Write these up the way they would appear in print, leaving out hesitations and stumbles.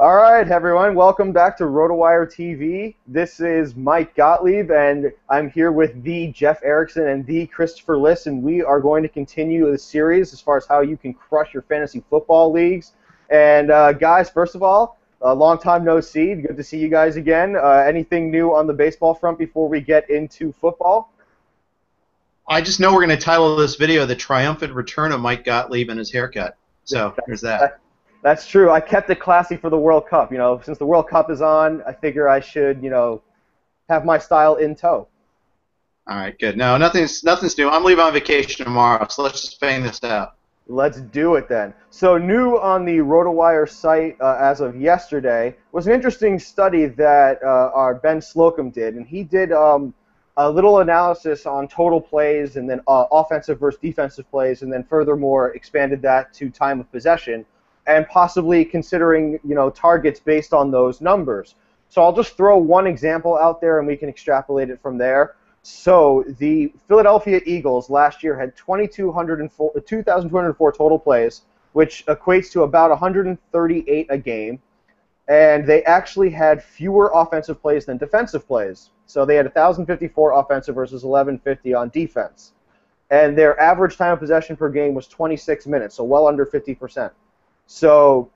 All right, everyone, welcome back to RotoWire TV. This is Mike Gottlieb, and I'm here with the Jeff Erickson and the Christopher Liss, and we are going to continue the series as far as how you can crush your fantasy football leagues. And guys, first of all, long time no see. Good to see you guys again. Anything new on the baseball front before we get into football? I just know we're going to title this video "The Triumphant Return of Mike Gottlieb and His Haircut." So there's that. That's true. I kept it classy for the World Cup. You know, since the World Cup is on, I figure I should, have my style in tow. All right, good. No, nothing's new. I'm leaving on vacation tomorrow, so let's just bang this out. Let's do it then. So new on the RotoWire site as of yesterday was an interesting study that our Ben Slocum did, and he did a little analysis on total plays and then offensive versus defensive plays, and then furthermore expanded that to time of possession, and possibly considering, targets based on those numbers. So I'll just throw one example out there, and we can extrapolate it from there. So the Philadelphia Eagles last year had 2,204 total plays, which equates to about 138 a game, and they actually had fewer offensive plays than defensive plays. So they had 1,054 offensive versus 1,150 on defense. And their average time of possession per game was 26 minutes, so well under 50%. So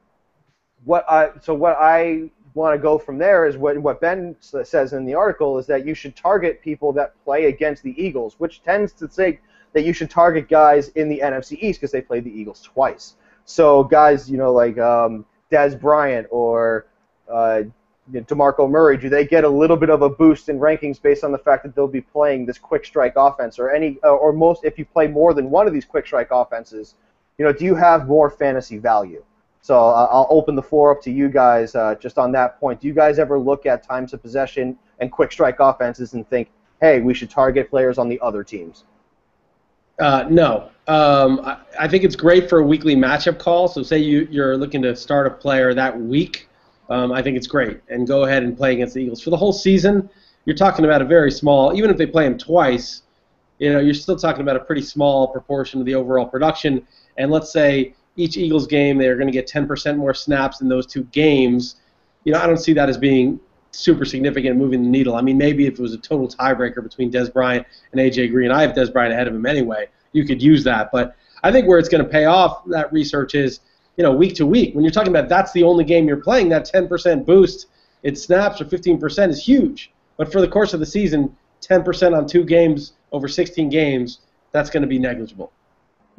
what I want to go from there is what Ben says in the article is that you should target people that play against the Eagles, which tends to say that you should target guys in the NFC East because they played the Eagles twice. So guys, like Dez Bryant or DeMarco Murray, do they get a little bit of a boost in rankings based on the fact that they'll be playing this quick strike offense, or if you play more than one of these quick strike offenses? Do you have more fantasy value? So I'll open the floor up to you guys just on that point. Do you guys ever look at times of possession and quick strike offenses and think, hey, we should target players on the other teams? No. I think it's great for a weekly matchup call. So say you're looking to start a player that week, I think it's great. And go ahead and play against the Eagles. For the whole season, you're talking about a very small, even if they play them twice, you're still talking about a pretty small proportion of the overall production. And let's say each Eagles game they're going to get 10% more snaps in those two games. I don't see that as being super significant in moving the needle. I mean, maybe if it was a total tiebreaker between Dez Bryant and A.J. Green, I have Dez Bryant ahead of him anyway. You could use that. But I think where it's going to pay off, that research is, week to week. When you're talking about that's the only game you're playing, that 10% boost in snaps or 15% is huge. But for the course of the season, 10% on 2 games over 16 games, that's going to be negligible.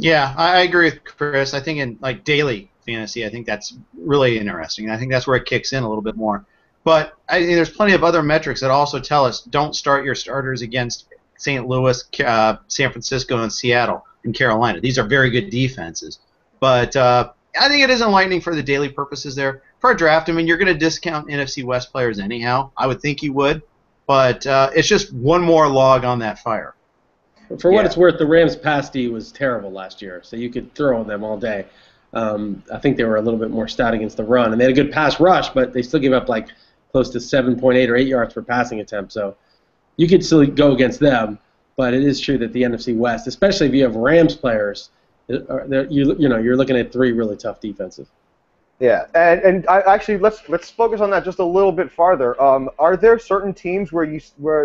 Yeah, I agree with Chris. I think in daily fantasy, I think that's really interesting. I think that's where it kicks in a little bit more. But there's plenty of other metrics that also tell us don't start your starters against St. Louis, San Francisco, and Seattle and Carolina. These are very good defenses. But I think it is enlightening for the daily purposes there. For a draft, you're going to discount NFC West players anyhow. I would think you would. But it's just one more log on that fire. For what it's worth, the Rams' pass D was terrible last year, so you could throw on them all day. I think they were a little bit more stout against the run, and they had a good pass rush, but they still gave up close to 7.8 or 8 yards per passing attempt. So you could still go against them, but it is true that the NFC West, especially if you have Rams players, you're looking at 3 really tough defenses. Yeah, and actually let's focus on that just a little bit farther. Are there certain teams where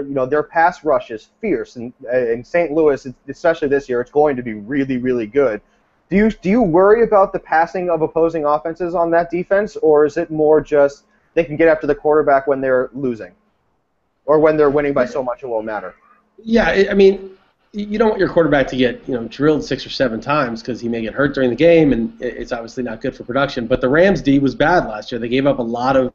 their pass rush is fierce, and in St. Louis, especially this year, it's going to be really, really good. Do you worry about the passing of opposing offenses on that defense, or is it more just they can get after the quarterback when they're losing, or when they're winning by so much it won't matter? Yeah, you don't want your quarterback to get drilled 6 or 7 times because he may get hurt during the game, and it's obviously not good for production. But the Rams' D was bad last year. They gave up a lot of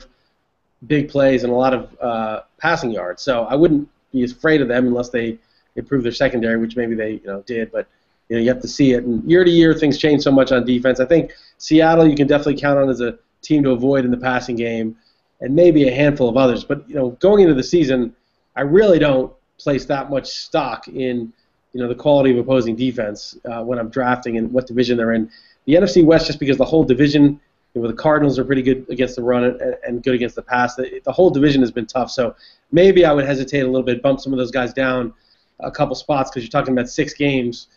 big plays and a lot of passing yards. So I wouldn't be afraid of them unless they improve their secondary, which maybe they did. But you have to see it. And year to year, things change so much on defense. I think Seattle you can definitely count on as a team to avoid in the passing game, and maybe a handful of others. But going into the season, I really don't place that much stock in the quality of opposing defense when I'm drafting and what division they're in. The NFC West, just because the whole division, the Cardinals are pretty good against the run and good against the pass, the whole division has been tough. So maybe I would hesitate a little bit, bump some of those guys down a couple spots because you're talking about 6 games,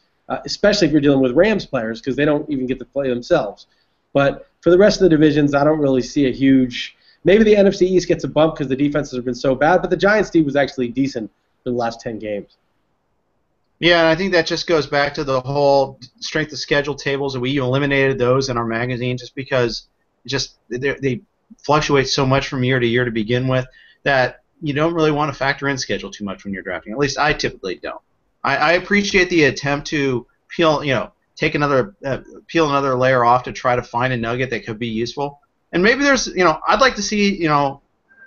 especially if you're dealing with Rams players because they don't even get to play themselves. But for the rest of the divisions, I don't really see a huge. Maybe the NFC East gets a bump because the defenses have been so bad, but the Giants' team was actually decent for the last 10 games. Yeah, and I think that just goes back to the whole strength of schedule tables, and we eliminated those in our magazine just because they fluctuate so much from year to year to begin with that you don't really want to factor in schedule too much when you're drafting. At least I typically don't. I appreciate the attempt to peel another layer off to try to find a nugget that could be useful. And maybe I'd like to see,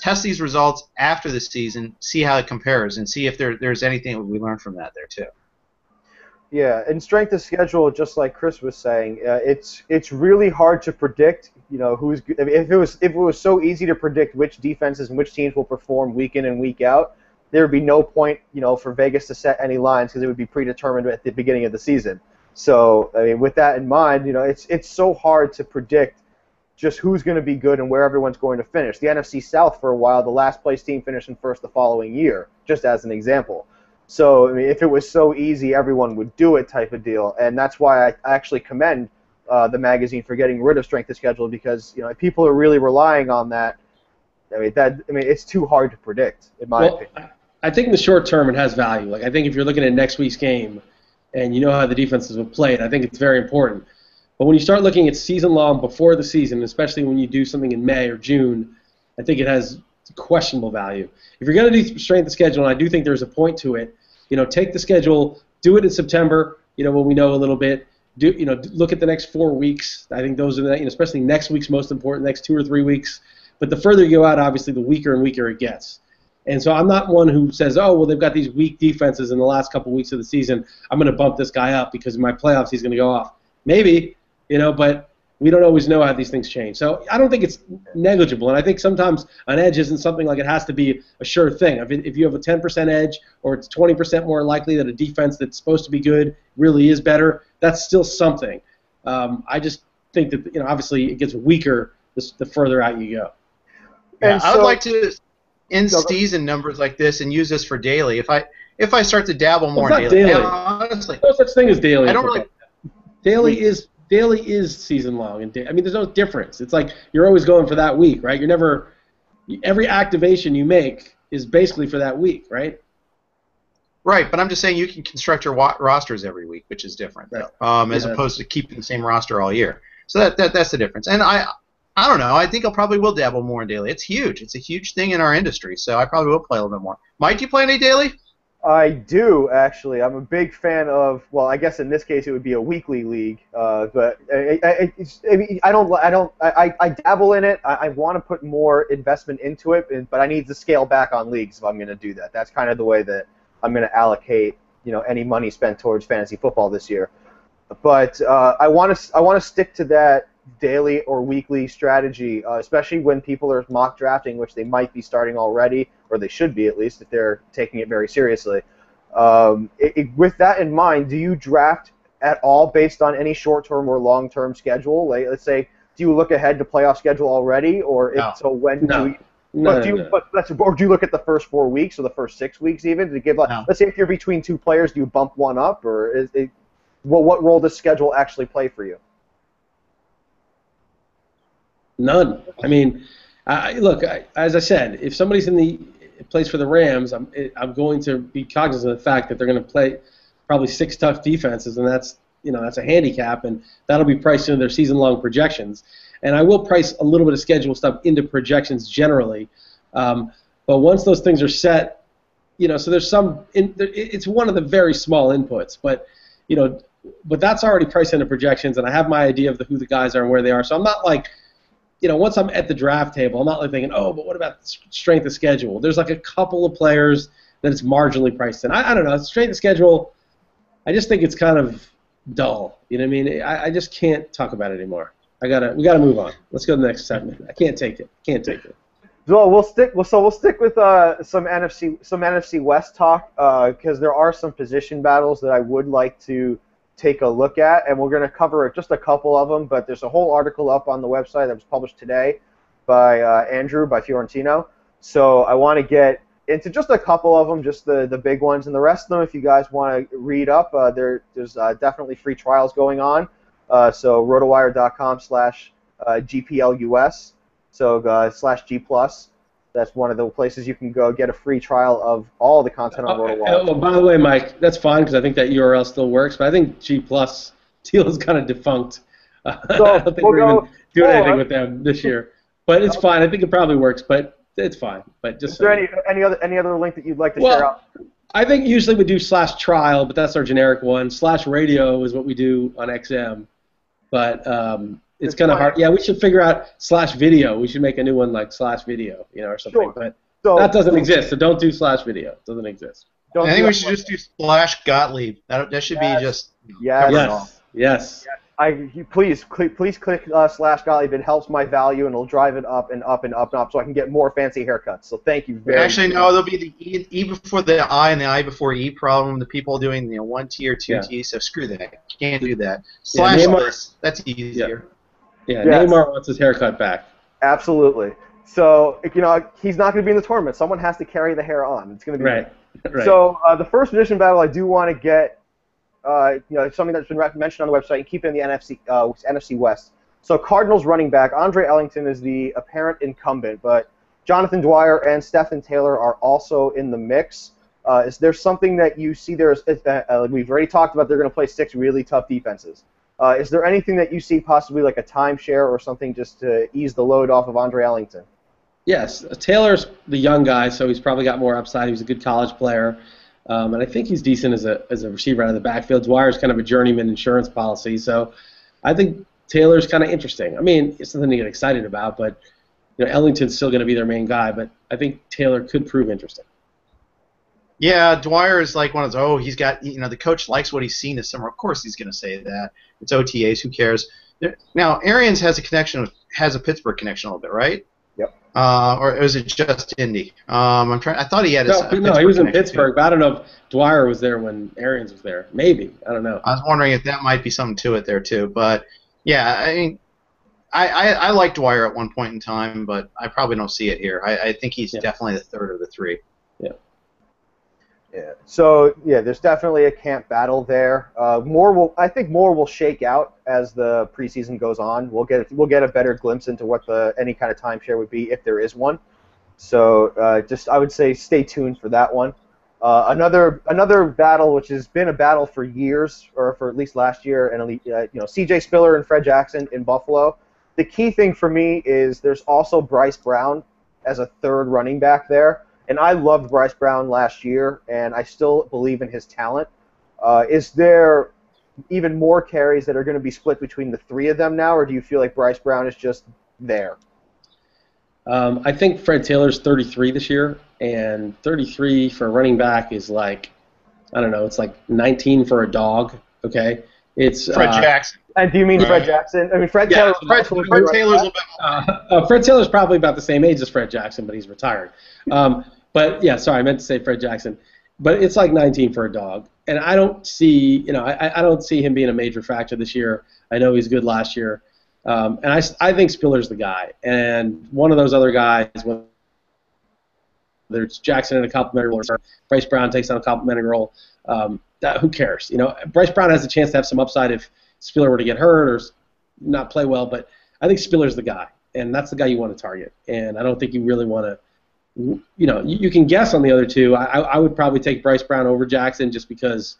test these results after the season, see how it compares, and see if there's anything that we learn from that there too. Yeah, and strength of schedule, just like Chris was saying, it's really hard to predict. Who's good. I mean, if it was so easy to predict which defenses and which teams will perform week in and week out, there would be no point, for Vegas to set any lines because it would be predetermined at the beginning of the season. So, I mean, with that in mind, it's so hard to predict just who's going to be good and where everyone's going to finish. The NFC South, for a while, the last place team finished in first the following year, just as an example. So, I mean, if it was so easy, everyone would do it type of deal. And that's why I actually commend the magazine for getting rid of strength of schedule because, if people are really relying on that, it's too hard to predict, in my opinion. I think in the short term it has value. Like, I think if you're looking at next week's game and you know how the defenses have played, I think it's very important. But when you start looking at season long before the season, especially when you do something in May or June, I think it has questionable value. If you're going to do strength of schedule, and I do think there's a point to it, take the schedule, do it in September, when we know a little bit. Look at the next 4 weeks. I think those are especially next week's most important, next 2 or 3 weeks. But the further you go out, obviously, the weaker and weaker it gets. And so I'm not one who says, oh, well, they've got these weak defenses in the last couple weeks of the season. I'm going to bump this guy up because in my playoffs he's going to go off. Maybe, but we don't always know how these things change. So I don't think it's negligible. And I think sometimes an edge isn't something like it has to be a sure thing. If you have a 10% edge or it's 20% more likely that a defense that's supposed to be good really is better, that's still something. I just think that, obviously it gets weaker the further out you go. Yeah, I would like to in-season numbers like this and use this for daily. If I start to dabble more in daily. Honestly, no such thing as daily. I don't really. Daily is season long, and there's no difference. It's like you're always going for that week, right? Every activation you make is basically for that week, right? Right, but I'm just saying you can construct your rosters every week, which is different, right. As opposed to keeping the same roster all year. So that's the difference. And I don't know. I think I probably will dabble more in daily. It's huge. It's a huge thing in our industry, so I probably will play a little bit more. Mike, do you play any daily? I do, actually. I'm a big fan of, well, I guess in this case it would be a weekly league, but I dabble in it. I want to put more investment into it, but I need to scale back on leagues if I'm going to do that. That's kind of the way that I'm going to allocate, any money spent towards fantasy football this year. But I want to stick to that daily or weekly strategy, especially when people are mock drafting, which they might be starting already, or they should be at least if they're taking it very seriously. With that in mind, do you draft at all based on any short-term or long-term schedule? Like, let's say, do you look ahead to playoff schedule already, or if so, when do you? No. Or do you look at the first 4 weeks or the first 6 weeks even to give? Let's say if you're between two players, do you bump one up, or what role does schedule actually play for you? None. Look, as I said, if somebody's in the place for the Rams, I'm going to be cognizant of the fact that they're going to play probably 6 tough defenses, and that's a handicap, and that'll be priced into their season-long projections. And I will price a little bit of schedule stuff into projections generally, but once those things are set, so there's it's one of the very small inputs, but that's already priced into projections, and I have my idea of who the guys are and where they are. So I'm not like, once I'm at the draft table, I'm not like thinking, oh, but what about strength of schedule? There's like a couple of players that it's marginally priced in. I don't know. Strength of schedule, I just think it's kind of dull. You know what I mean? I just can't talk about it anymore. We gotta move on. Let's go to the next segment. I can't take it. Well, we'll stick with some NFC West talk because there are some position battles that I would like to take a look at, and we're going to cover just a couple of them, but there's a whole article up on the website that was published today by Andrew, by Fiorentino. So I want to get into just a couple of them, just the big ones, and the rest of them, if you guys want to read up, there's definitely free trials going on. So RotoWire.com/ GPLUS, so /G+. That's one of the places you can go get a free trial of all the content on RotoWire. By the way, Mike, that's fine because I think that URL still works, but I think G+ deal is kind of defunct. I don't think we're even doing anything with them this year. But it's fine. I think it probably works, but it's fine. But just is there any other link that you'd like to share out? I think usually we do /trial, but that's our generic one. /radio is what we do on XM, but it's kind of hard. Yeah, we should figure out /video. We should make a new one like /video, or something. Sure. But that doesn't exist, so don't do /video. It doesnn't exist. I think we should just do /Gottlieb. That should be just. Yes. Please click /Gottlieb. It helps my value, and it'll drive it up and up and up and up, so I can get more fancy haircuts. So thank you very much. Actually, no, there'll be the E before the I and the I before E problem. The people doing 1T or 2T, so screw that. Can't do that. /list, that's easier. Yeah, Neymar wants his haircut back. Absolutely. So he's not going to be in the tournament. Someone has to carry the hair on. It's going to be right. So the first edition battle, I do want to get. Something that's been mentioned on the website, and keep it in the NFC West. So Cardinals running back Andre Ellington is the apparent incumbent, but Jonathan Dwyer and Stephen Taylor are also in the mix. Is there something that you see there? We've already talked about they're going to play 6 really tough defenses. Is there anything that you see possibly like a timeshare or something just to ease the load off of Andre Ellington? Yes, Taylor's the young guy, so he's probably got more upside. He was a good college player. And I think he's decent as a receiver out of the backfield. Dwyer's kind of a journeyman insurance policy, so I think Taylor's kind of interesting. I mean, it's something to get excited about, but Ellington's still going to be their main guy. But I think Taylor could prove interesting. Yeah, Dwyer is like one of those. He's got the coach likes what he's seen this summer. Of course, he's going to say that. It's OTAs. Who cares? Now, Arians has a Pittsburgh connection a little bit, right? Yep. Or is it just Indy? I thought he had no, he was in Pittsburgh, but I don't know if Dwyer was there when Arians was there. Maybe. I don't know. I was wondering if that might be something to it there, too. But, yeah, I mean, I liked Dwyer at one point in time, but I probably don't see it here. I think he's definitely the third of the three. Yeah. Yeah. So there's definitely a camp battle there. I think more will shake out as the preseason goes on. We'll get a better glimpse into what any kind of timeshare would be if there is one. So I would say stay tuned for that one. Another battle which has been a battle for years, or for at least last year, and C.J. Spiller and Fred Jackson in Buffalo. The key thing for me is there's also Bryce Brown as a third running back there. And I loved Bryce Brown last year, and I still believe in his talent. Is there even more carries that are going to be split between the three of them now, or do you feel like Bryce Brown is just there? I think Fred Taylor's 33 this year, and 33 for a running back is like, I don't know, it's like 19 for a dog, okay? It's Fred Jackson. And do you mean Fred Jackson? I mean, Fred Taylor's Fred Taylor's a little bit Fred Taylor's probably about the same age as Fred Jackson, but he's retired. But yeah, sorry, I meant to say Fred Jackson. But it's like 19 for a dog, and I don't see, I don't see him being a major factor this year. I know he's good last year, and I think Spiller's the guy. And one of those other guys, whether it's Jackson in a complimentary role or Bryce Brown takes on a complimentary role, who cares? Bryce Brown has a chance to have some upside if Spiller were to get hurt or not play well, but I think Spiller's the guy, and that's the guy you want to target. And I don't think you really want to. You can guess on the other two. I would probably take Bryce Brown over Jackson just because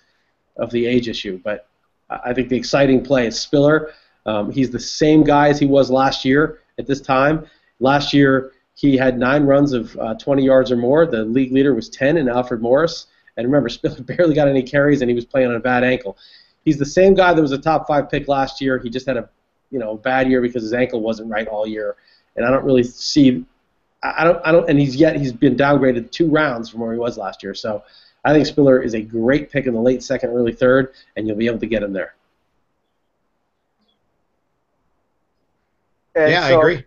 of the age issue. But I think the exciting play is Spiller. He's the same guy as he was last year at this time. Last year he had 9 runs of 20 yards or more. The league leader was 10 in Alfred Morris. And remember, Spiller barely got any carries, and he was playing on a bad ankle. He's the same guy that was a top 5 pick last year. He just had a bad year because his ankle wasn't right all year. And I don't really see. And he's been downgraded 2 rounds from where he was last year. So I think Spiller is a great pick in the late second, early third, and you'll be able to get him there. I agree.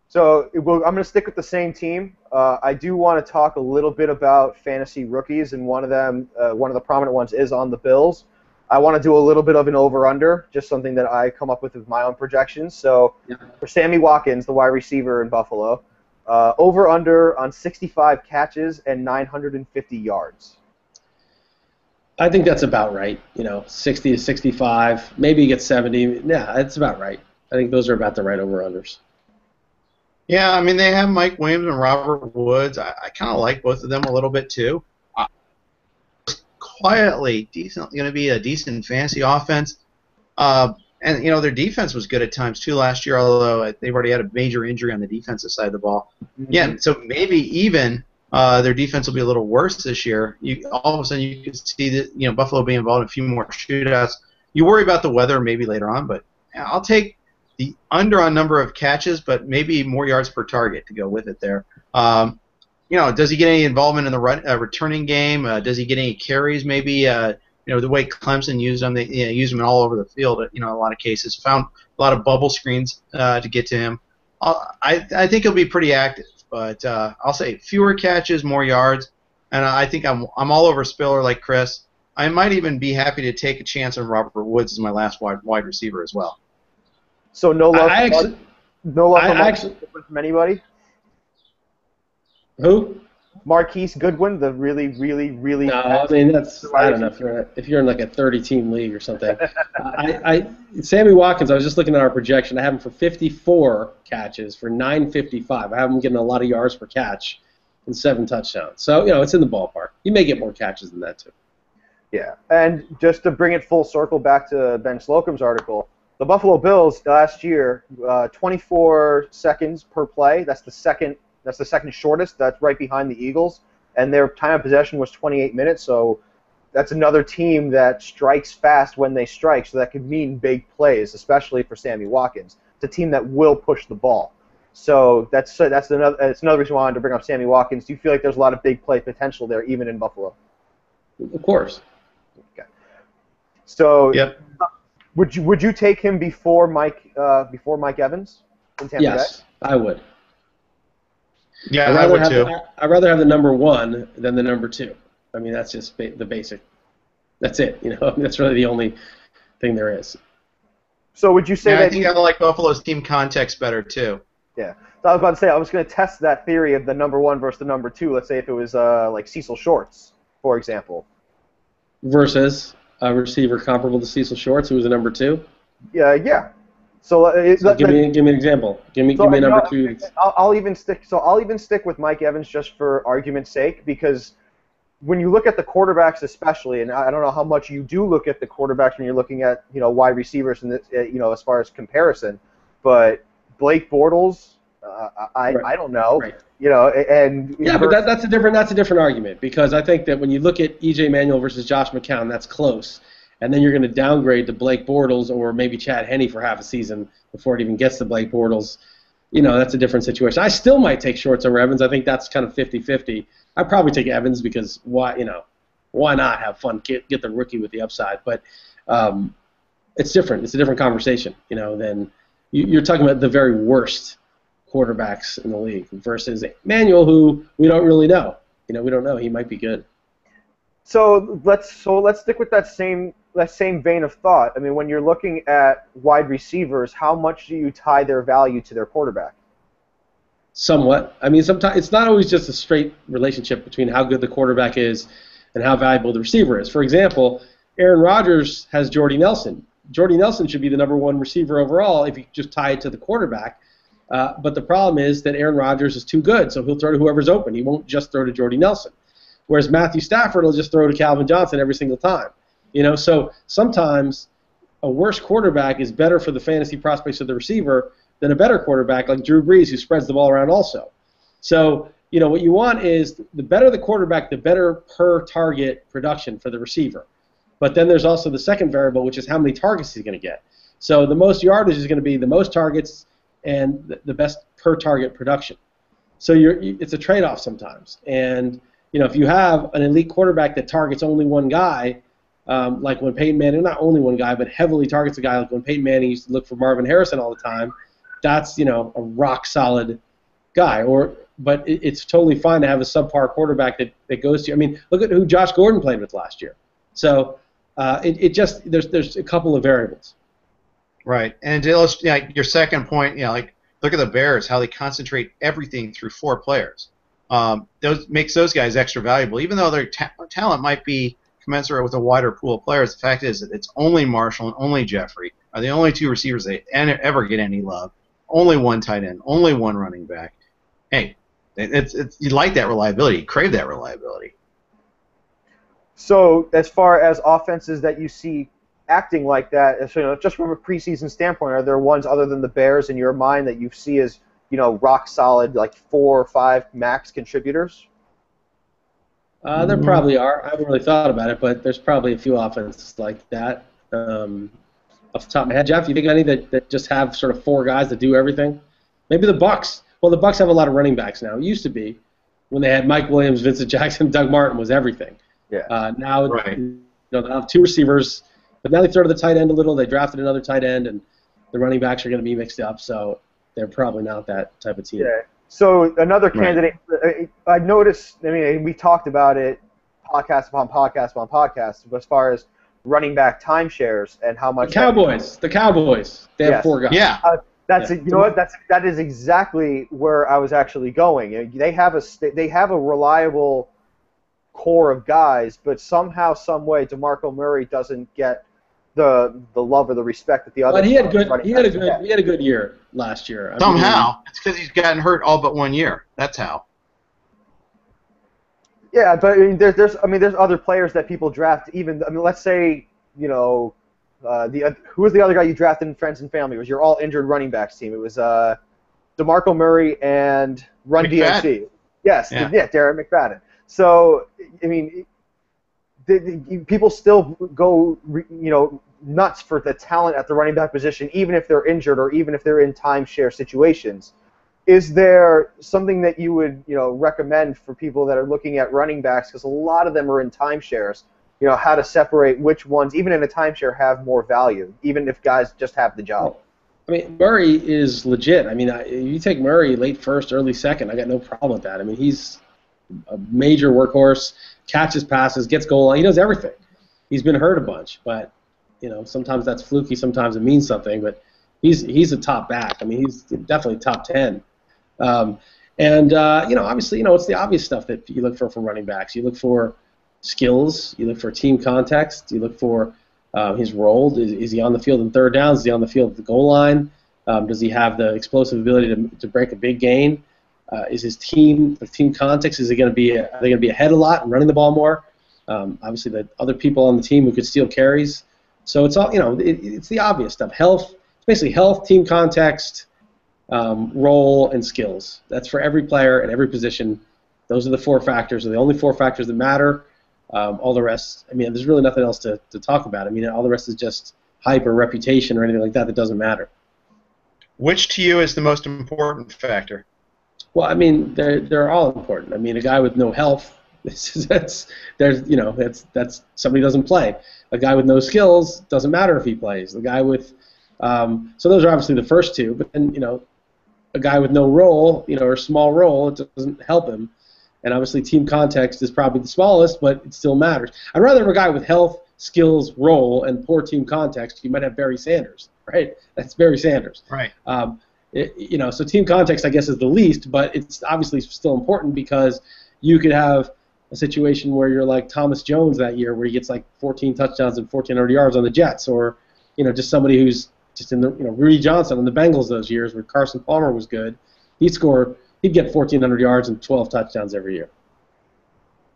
So I'm going to stick with the same team. I do want to talk a little bit about fantasy rookies, and one of the prominent ones is on the Bills. I want to do a little bit of an over-under, just something that I come up with my own projections. So for Sammy Watkins, the wide receiver in Buffalo, over-under on 65 catches and 950 yards. I think that's about right. 60 to 65. Maybe he gets 70. Yeah, that's about right. I think those are about the right over-unders. Yeah, I mean, they have Mike Williams and Robert Woods. I kind of like both of them a little bit, too. Quietly, going to be a decent fantasy offense. And, their defense was good at times, too, last year, although they've already had a major injury on the defensive side of the ball. Mm-hmm. Yeah, so maybe even their defense will be a little worse this year. All of a sudden, you can see that, Buffalo being involved in a few more shootouts. You worry about the weather maybe later on, but I'll take the under on number of catches, but maybe more yards per target to go with it there. Does he get any involvement in the returning game? Does he get any carries? Maybe the way Clemson used him, they used him all over the field. In a lot of cases, found a lot of bubble screens to get to him. I think he'll be pretty active, but I'll say fewer catches, more yards, and I think I'm all over Spiller like Chris. I might even be happy to take a chance on Robert Woods as my last wide receiver as well. So no love from anybody? Who? Marquise Goodwin, the really, really, really. No, I mean I don't know if you're in like a 30-team league or something. Sammy Watkins. I was just looking at our projection. I have him for 54 catches for 955. I have him getting a lot of yards per catch and 7 touchdowns. So it's in the ballpark. You may get more catches than that too. Yeah, and just to bring it full circle back to Ben Slocum's article, the Buffalo Bills last year, 24 seconds per play. That's the second shortest. That's right behind the Eagles, and their time of possession was 28 minutes. So that's another team that strikes fast when they strike. So that could mean big plays, especially for Sammy Watkins. It's a team that will push the ball. So that's another reason why I wanted to bring up Sammy Watkins. Do you feel like there's a lot of big play potential there, even in Buffalo? Of course. Okay. So yep. Would you take him before Mike Evans in Tampa Bay? Yes, I would. Yeah, I would too. I'd rather have the number 1 than the number 2. I mean, that's just the basic. That's it. That's really the only thing there is. So would you say that? I think I like Buffalo's team context better too. Yeah. So I was about to say I was going to test that theory of the number 1 versus the number 2. Let's say if it was like Cecil Shorts, for example. Versus a receiver comparable to Cecil Shorts, who was a number 2. Yeah. So, give me an example. Give me a number 2. I'll even stick with Mike Evans just for argument's sake, because when you look at the quarterbacks especially, and I don't know how much you do look at the quarterbacks when you're looking at wide receivers and as far as comparison, but Blake Bortles, I don't know, right. But that's a different argument, because I think that when you look at E.J. Manuel versus Josh McCown, that's close. And then you're going to downgrade to Blake Bortles or maybe Chad Henne for half a season before it even gets to Blake Bortles. That's a different situation. I still might take Shorts over Evans. I think that's kind of 50-50. I'd probably take Evans because why not have fun, get the rookie with the upside. But it's different. It's a different conversation, than you're talking about the very worst quarterbacks in the league versus Manuel, who we don't really know. We don't know. He might be good. So let's stick with that same vein of thought. I mean, when you're looking at wide receivers, how much do you tie their value to their quarterback? Somewhat. I mean, sometimes it's not always just a straight relationship between how good the quarterback is and how valuable the receiver is. For example, Aaron Rodgers has Jordy Nelson. Jordy Nelson should be the number 1 receiver overall if you just tie it to the quarterback. But the problem is that Aaron Rodgers is too good, so he'll throw to whoever's open. He won't just throw to Jordy Nelson. Whereas Matthew Stafford will just throw to Calvin Johnson every single time. So sometimes a worse quarterback is better for the fantasy prospects of the receiver than a better quarterback like Drew Brees, who spreads the ball around also. So, what you want is the better the quarterback, the better per target production for the receiver. But then there's also the second variable, which is how many targets he's going to get. So the most yardage is going to be the most targets and the best per target production. So it's a trade-off sometimes. And if you have an elite quarterback that targets only one guy, like when Peyton Manning, not only one guy, but heavily targets a guy, like when Peyton Manning used to look for Marvin Harrison all the time, that's, a rock-solid guy. But it's totally fine to have a subpar quarterback that goes to you. I mean, look at who Josh Gordon played with last year. So there's a couple of variables. Right. And to illustrate your second point, look at the Bears, how they concentrate everything through 4 players. Makes those guys extra valuable, even though their talent might be commensurate with a wider pool of players. The fact is that it's only Marshall and only Jeffrey are the only two receivers that ever get any love. Only one tight end, only one running back. Hey, you like that reliability, you crave that reliability. So as far as offenses that you see acting like that, so, just from a preseason standpoint, are there ones other than the Bears in your mind that you see as rock solid, like 4 or 5 max contributors? There probably are. I haven't really thought about it, but there's probably a few offenses like that. Off the top of my head, Jeff, you think any that just have sort of 4 guys that do everything? Maybe the Bucs. Well, the Bucs have a lot of running backs now. It used to be when they had Mike Williams, Vincent Jackson, Doug Martin was everything. Yeah. Now Right. they have 2 receivers, but now they throw to the tight end a little. They drafted another tight end, and the running backs are going to be mixed up, so they're probably not that type of team. Yeah. So another Right. candidate, I noticed, we talked about it podcast upon podcast upon podcast, but as far as running back timeshares and how much... The Cowboys, they have Yes. 4 guys. Yeah. That is exactly where I was actually going. They have a reliable core of guys, but somehow, some way, DeMarco Murray doesn't get the love or the respect that the other. But he had a good year last year. Somehow, it's because he's gotten hurt all but 1 year. That's how. Yeah, but there's other players that people draft. Even let's say who was the other guy you drafted in Friends and Family? It was your all injured running backs team. It was DeMarco Murray and Run McFadden. DMC. Yes, Yeah. Darren McFadden. So people still go nuts for the talent at the running back position, even if they're injured or even if they're in timeshare situations. Is there something that you would recommend for people that are looking at running backs, because a lot of them are in timeshares, how to separate which ones, even in a timeshare, have more value, even if guys just have the job? Murray is legit. You take Murray late first, early second, I got no problem with that. He's a major workhorse, catches passes, gets goal line. He does everything. He's been hurt a bunch, but sometimes that's fluky, sometimes it means something. But he's a top back. He's definitely top 10. Obviously, it's the obvious stuff that you look for from running backs. You look for skills. You look for team context. You look for his role. Is he on the field in third downs? Is he on the field at the goal line? Does he have the explosive ability to break a big gain? Is his team context? Are they going to be ahead a lot and running the ball more? Obviously, the other people on the team who could steal carries. So it's all it's the obvious stuff. Health. It's basically health, team context, role, and skills. That's for every player at every position. Those are the 4 factors. Are the only 4 factors that matter. All the rest, there's really nothing else to talk about. All the rest is just hype or reputation or anything like that doesn't matter. Which to you is the most important factor? Well, they're all important. A guy with no health, that's somebody doesn't play. A guy with no skills, doesn't matter if he plays. The guy with so those are obviously the first 2, but then a guy with no role, or small role, it doesn't help him. And obviously team context is probably the smallest, but it still matters. I'd rather have a guy with health, skills, role, and poor team context. You might have Barry Sanders, right? That's Barry Sanders. Right. So team context, I guess, is the least, but it's obviously still important because you could have a situation where you're like Thomas Jones that year, where he gets like 14 touchdowns and 1,400 yards on the Jets, or just somebody who's just in the Rudy Johnson on the Bengals those years where Carson Palmer was good. He'd get 1,400 yards and 12 touchdowns every year.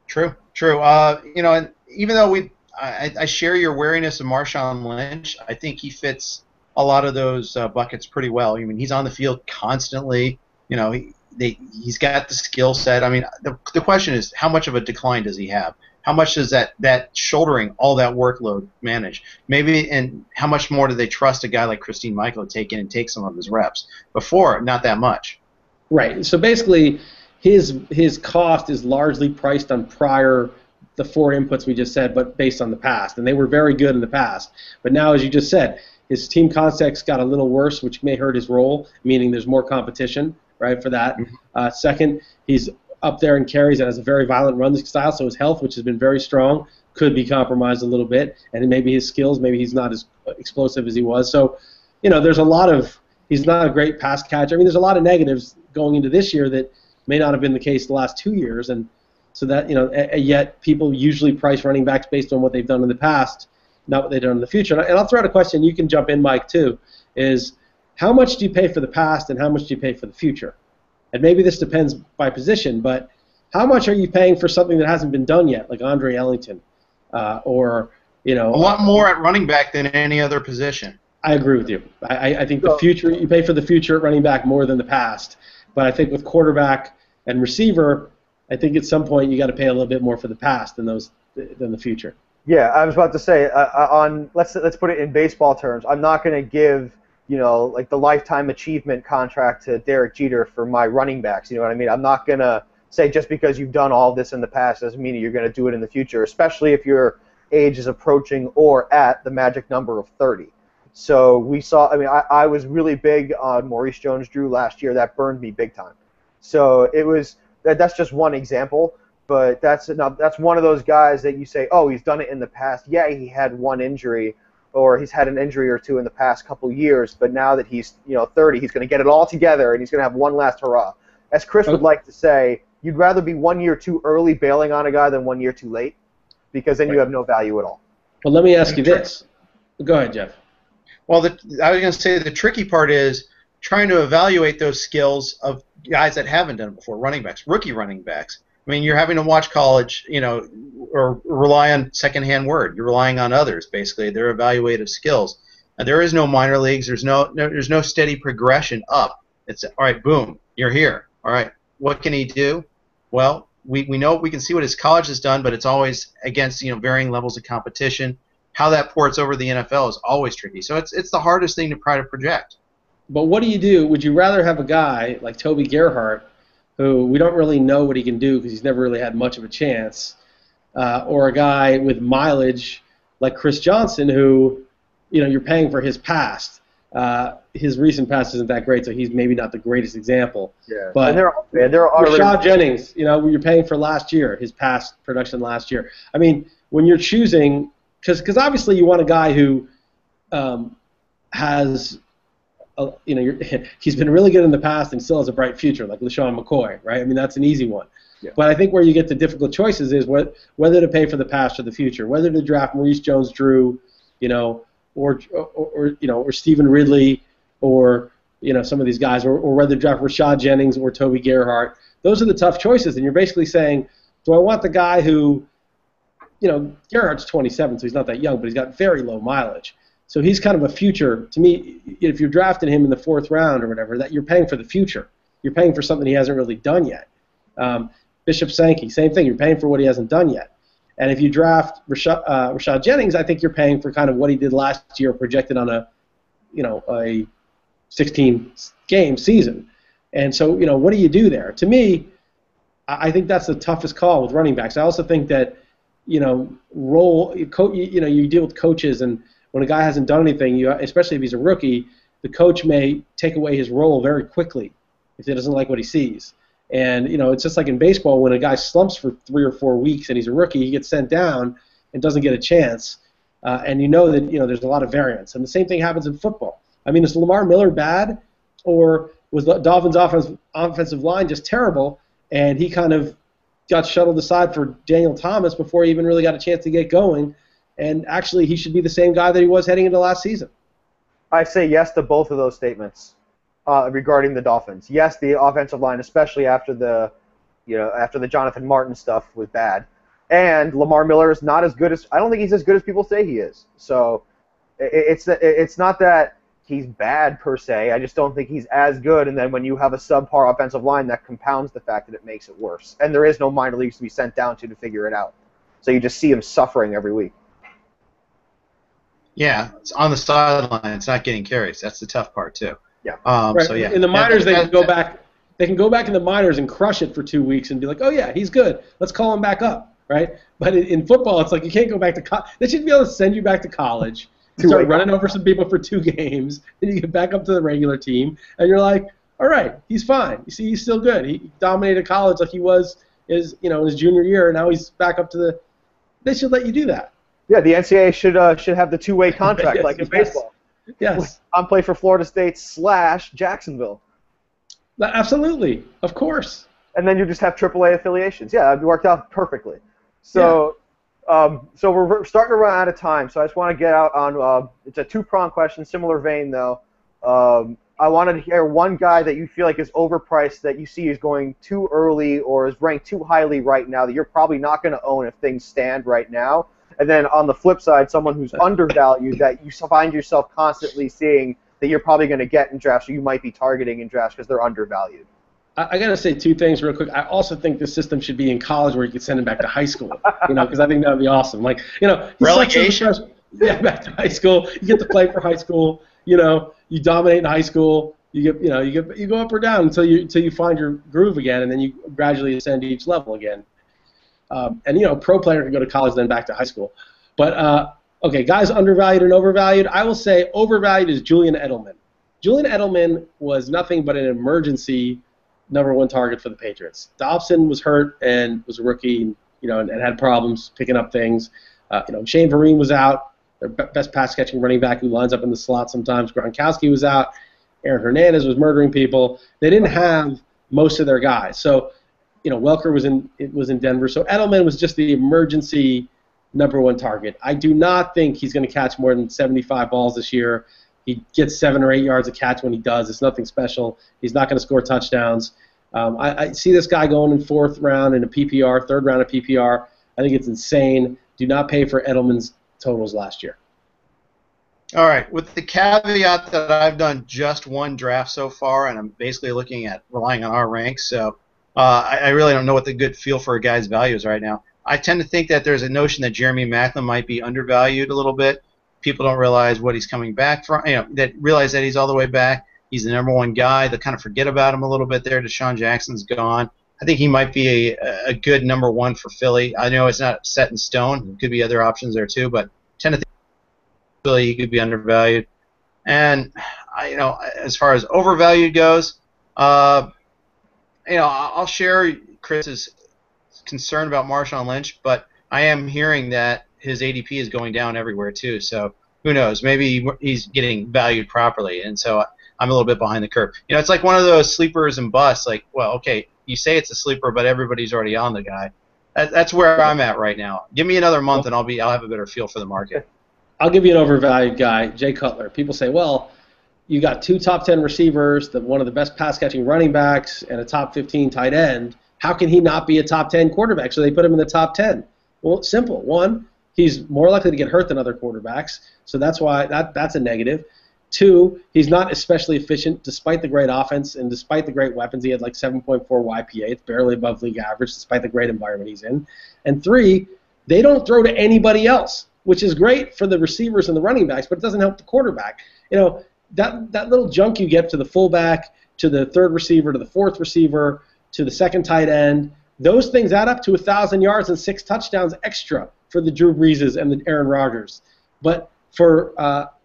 True. And even though I share your wariness of Marshawn Lynch, I think he fits a lot of those buckets pretty well. He's on the field constantly. He's got the skill set. The question is, how much of a decline does he have? How much does that shouldering all that workload manage? Maybe, and how much more do they trust a guy like Christine Michael to take in and take some of his reps? Before, not that much. Right. So basically, his cost is largely priced on the 4 inputs we just said, but based on the past. And they were very good in the past. But now, as you just said, his team context got a little worse, which may hurt his role, meaning there's more competition, right, for that. Mm-hmm. Second, he's up there in carries and has a very violent run style, so his health, which has been very strong, could be compromised a little bit. And maybe his skills, maybe he's not as explosive as he was. So, there's a lot of – he's not a great pass catcher. There's a lot of negatives going into this year that may not have been the case the last 2 years. And so that, yet people usually price running backs based on what they've done in the past. not what they do in the future. And I'll throw out a question. You can jump in, Mike, too. Is how much do you pay for the past and how much do you pay for the future? And maybe this depends by position, but how much are you paying for something that hasn't been done yet, like Andre Ellington, or a lot more at running back than any other position. I agree with you. I think the future, you pay for the future at running back more than the past. But I think with quarterback and receiver, I think at some point you got to pay a little bit more for the past than the future. Yeah, I was about to say let's put it in baseball terms. I'm not going to give like the lifetime achievement contract to Derek Jeter for my running backs. You know what I mean? I'm not going to say just because you've done all this in the past doesn't mean you're going to do it in the future, especially if your age is approaching or at the magic number of 30. So we saw. I mean, I was really big on Maurice Jones-Drew last year. That burned me big time. So it was that's just one example, but that's one of those guys that you say, oh, he's done it in the past. Yeah, he had one injury, or he's had an injury or two in the past couple years, but now that he's 30, he's going to get it all together and he's going to have one last hurrah. As Chris would like to say, you'd rather be 1 year too early bailing on a guy than 1 year too late, because then you have no value at all. Well, let me ask you this. Go ahead, Jeff. Well, I was going to say the tricky part is trying to evaluate those skills of guys that haven't done it before, running backs, rookie running backs. I mean, you're having to watch college, or rely on secondhand word. You're relying on others, basically, their evaluative skills. And there is no minor leagues. There's no steady progression up. It's, all right, boom, you're here. All right, what can he do? Well, we know we can see what his college has done, but it's always against varying levels of competition. How that ports over the NFL is always tricky. So it's the hardest thing to try to project. But what do you do? Would you rather have a guy like Toby Gerhart, who we don't really know what he can do because he's never really had much of a chance, or a guy with mileage like Chris Johnson, who you're paying for his past? His recent past isn't that great, so he's maybe not the greatest example. Yeah. But and there are Rashad Jennings, you're paying for last year, his past production last year. I mean, when you're choosing, because obviously you want a guy who has, he's been really good in the past and still has a bright future, like LaShawn McCoy, right? I mean, that's an easy one. Yeah. But I think where you get to difficult choices is whether to pay for the past or the future, whether to draft Maurice Jones-Drew, or Stephen Ridley, or some of these guys, or whether to draft Rashad Jennings or Toby Gerhart. Those are the tough choices, and you're basically saying, do I want the guy who, Gerhardt's 27, so he's not that young, but he's got very low mileage. So he's kind of a future. To me, if you're drafting him in the 4th round or whatever, that you're paying for the future. You're paying for something he hasn't really done yet. Bishop Sankey, same thing. You're paying for what he hasn't done yet. And if you draft Rashad Jennings, I think you're paying for kind of what he did last year, projected on a 16-game season. And so, what do you do there? To me, I think that's the toughest call with running backs. I also think that, you deal with coaches, and when a guy hasn't done anything, especially if he's a rookie, the coach may take away his role very quickly if he doesn't like what he sees. And, it's just like in baseball, when a guy slumps for 3 or 4 weeks and he's a rookie, he gets sent down and doesn't get a chance. And that, there's a lot of variance. And the same thing happens in football. I mean, is Lamar Miller bad, or was the Dolphins' offensive line just terrible, and he kind of got shuttled aside for Daniel Thomas before he even really got a chance to get going, and actually he should be the same guy that he was heading into last season? I say yes to both of those statements regarding the Dolphins. Yes, the offensive line, especially after the Jonathan Martin stuff, was bad, and Lamar Miller is not as good as I don't think he's as good as people say he is. So it's not that he's bad per se. I just don't think he's as good. And then when you have a subpar offensive line, that compounds the fact that it makes it worse. And there is no minor leagues to be sent down to figure it out. So you just see him suffering every week. Yeah, it's on the sideline. It's not getting carries. That's the tough part too. Yeah. Right. So yeah. In the minors, they can go back. They can go back in the minors and crush it for 2 weeks and be like, oh yeah, he's good. Let's call him back up, right? But in football, it's like you can't go back to college. They should be able to send you back to college. You start running over some people for 2 games, and you get back up to the regular team, and you're like, all right, he's fine. You see, he's still good. He dominated college like he was in his junior year, and now he's back up to the. They should let you do that. Yeah, the NCAA should have the 2-way contract Yes, like in baseball. Yes. I'm play for Florida State / Jacksonville. Absolutely, of course. And then you just have AAA affiliations. Yeah, it worked out perfectly. So, So we're starting to run out of time, so I just want to get out on, it's a two-pronged question, similar vein though. I wanted to hear one guy that you feel like is overpriced, that you see is going too early or is ranked too highly right now, that you're probably not going to own if things stand right now. And then on the flip side, someone who's undervalued that you find yourself constantly seeing that you're probably going to get in drafts, or you might be targeting in drafts because they're undervalued. I got to say two things real quick. I also think the system should be in college where you could send him back to high school, because I think that would be awesome. Like, relegation. Yeah, back to high school. You get to play for high school. You dominate in high school. You go up or down until you find your groove again, and then you gradually ascend to each level again. Pro player can go to college, then back to high school. But okay, guys undervalued and overvalued. I will say overvalued is Julian Edelman. Julian Edelman was nothing but an emergency #1 target for the Patriots. Dobson was hurt and was a rookie, and had problems picking up things. Shane Vereen was out, their best pass-catching running back who lines up in the slot sometimes. Gronkowski was out. Aaron Hernandez was murdering people. They didn't have most of their guys. So, Welker was in Denver. So Edelman was just the emergency #1 target. I do not think he's going to catch more than 75 balls this year. He gets 7 or 8 yards a catch when he does. It's nothing special. He's not going to score touchdowns. I see this guy going in 4th round in a PPR, 3rd round of PPR. I think it's insane. Do not pay for Edelman's totals last year. All right, with the caveat that I've done just one draft so far, and I'm basically looking at relying on our ranks, so I really don't know what the good feel for a guy's value is right now. I tend to think that there's a notion that Jeremy Maclin might be undervalued a little bit. People don't realize what he's coming back from. That realize that he's all the way back. He's the #1 guy. They kind of forget about him a little bit there. Deshaun Jackson's gone. I think he might be a good #1 for Philly. I know it's not set in stone. There could be other options there too, but I tend to think Philly he could be undervalued. And as far as overvalued goes, I'll share Chris's concern about Marshawn Lynch, but I am hearing that his ADP is going down everywhere too. So who knows? Maybe he's getting valued properly, and so I'm a little bit behind the curve. It's like one of those sleepers and busts. Like, well, okay, you say it's a sleeper, but everybody's already on the guy. That's where I'm at right now. Give me another month, and I'll have a better feel for the market. I'll give you an overvalued guy, Jay Cutler. People say, well, you got 2 top 10 receivers, one of the best pass-catching running backs, and a top 15 tight end. How can he not be a top 10 quarterback? So they put him in the top 10. Well, it's simple. One, he's more likely to get hurt than other quarterbacks, so that's why that's a negative. 2, he's not especially efficient despite the great offense and despite the great weapons. He had like 7.4 YPA. It's barely above league average despite the great environment he's in. And 3, they don't throw to anybody else, which is great for the receivers and the running backs, but it doesn't help the quarterback. That little junk you get to the fullback, to the 3rd receiver, to the 4th receiver, to the 2nd tight end, those things add up to 1,000 yards and 6 touchdowns extra for the Drew Breeses and the Aaron Rodgers. But for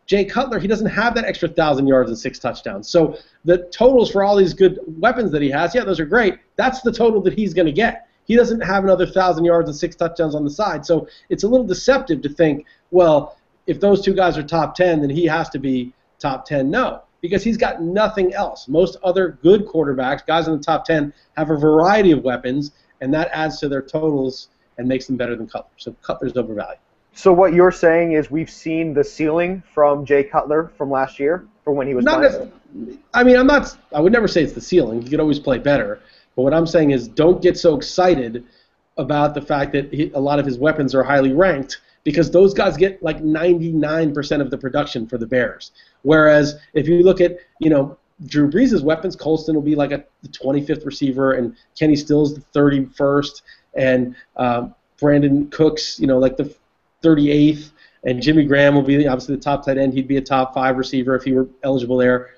Jay Cutler, he doesn't have that extra 1,000 yards and 6 touchdowns. So the totals for all these good weapons that he has, yeah, those are great. That's the total that he's going to get. He doesn't have another 1,000 yards and 6 touchdowns on the side. So it's a little deceptive to think, well, if those 2 guys are top 10, then he has to be top 10. No, because he's got nothing else. Most other good quarterbacks, guys in the top 10, have a variety of weapons, and that adds to their totals and makes them better than Cutler. So Cutler's overvalued. So what you're saying is we've seen the ceiling from Jay Cutler from last year, from when he was playing? I would never say it's the ceiling. He could always play better. But what I'm saying is don't get so excited about the fact that a lot of his weapons are highly ranked, because those guys get like 99% of the production for the Bears. Whereas if you look at, Drew Brees' weapons, Colston will be like the 25th receiver, and Kenny Stills the 31st, and Brandon Cooks, like the 38th, and Jimmy Graham will be obviously the top tight end. He'd be a top 5 receiver if he were eligible there.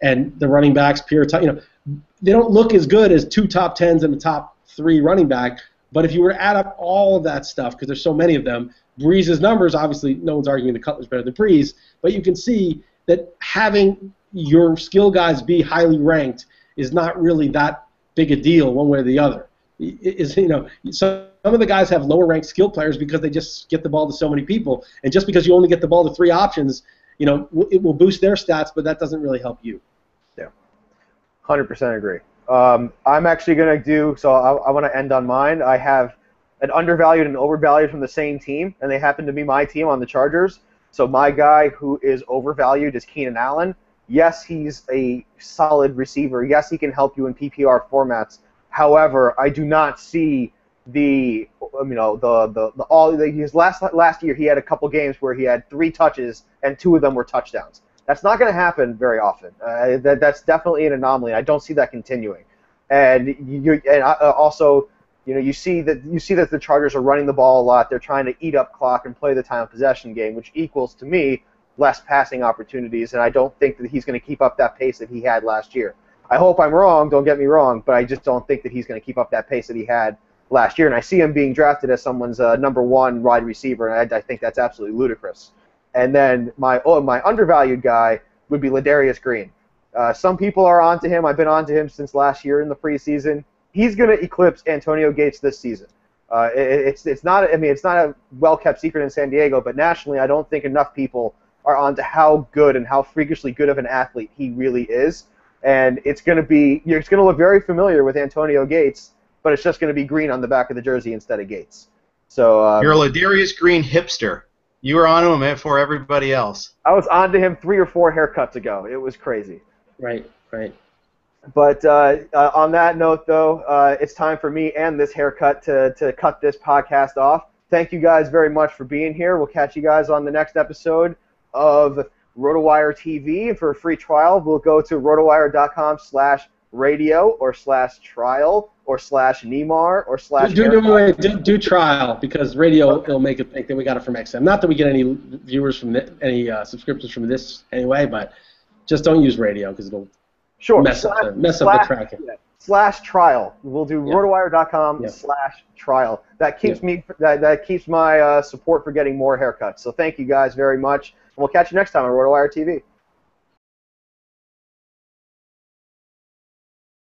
And the running backs, they don't look as good as 2 top 10s and a top 3 running back. But if you were to add up all of that stuff, because there's so many of them, Brees' numbers, obviously no one's arguing that Cutler's better than Brees, but you can see that having your skill guys be highly ranked is not really that big a deal one way or the other. Some of the guys have lower ranked skill players because they just get the ball to so many people, and just because you only get the ball to 3 options, it will boost their stats, but that doesn't really help you. Yeah, 100% agree. I'm actually going to I want to end on mine. I have an undervalued and overvalued from the same team, and they happen to be my team on the Chargers. So my guy who is overvalued is Keenan Allen. Yes, he's a solid receiver. Yes, he can help you in PPR formats. However, I do not see his last year he had a couple games where he had 3 touches and 2 of them were touchdowns. That's not going to happen very often. That's definitely an anomaly. I don't see that continuing. And also, you see that the Chargers are running the ball a lot. They're trying to eat up clock and play the time of possession game, which equals to me less passing opportunities. And I don't think that he's going to keep up that pace that he had last year. I hope I'm wrong. Don't get me wrong, but I just don't think that he's going to keep up that pace that he had last year. And I see him being drafted as someone's number 1 wide receiver, and I think that's absolutely ludicrous. And then my undervalued guy would be Ladarius Green. Some people are onto him. I've been onto him since last year in the preseason. He's going to eclipse Antonio Gates this season. It's not a well-kept secret in San Diego, but nationally, I don't think enough people are onto how good and how freakishly good of an athlete he really is. And it's going to look very familiar with Antonio Gates, but it's just going to be Green on the back of the jersey instead of Gates. So you're a Ladarius Green hipster. You were onto him before everybody else. I was onto him 3 or 4 haircuts ago. It was crazy. Right. But on that note, though, it's time for me and this haircut to cut this podcast off. Thank you guys very much for being here. We'll catch you guys on the next episode of RotoWire TV. For a free trial, we'll go to rotowire.com/radio or /trial or /Neymar or / do trial, because radio it'll make it think that we got it from XM. Not that we get any viewers from any subscriptions from this anyway, but just don't use radio because it'll mess up the tracking. /trial. We'll do rotowire.com/trial. That keeps that keeps my support for getting more haircuts. So thank you guys very much. And we'll catch you next time on RotoWire TV.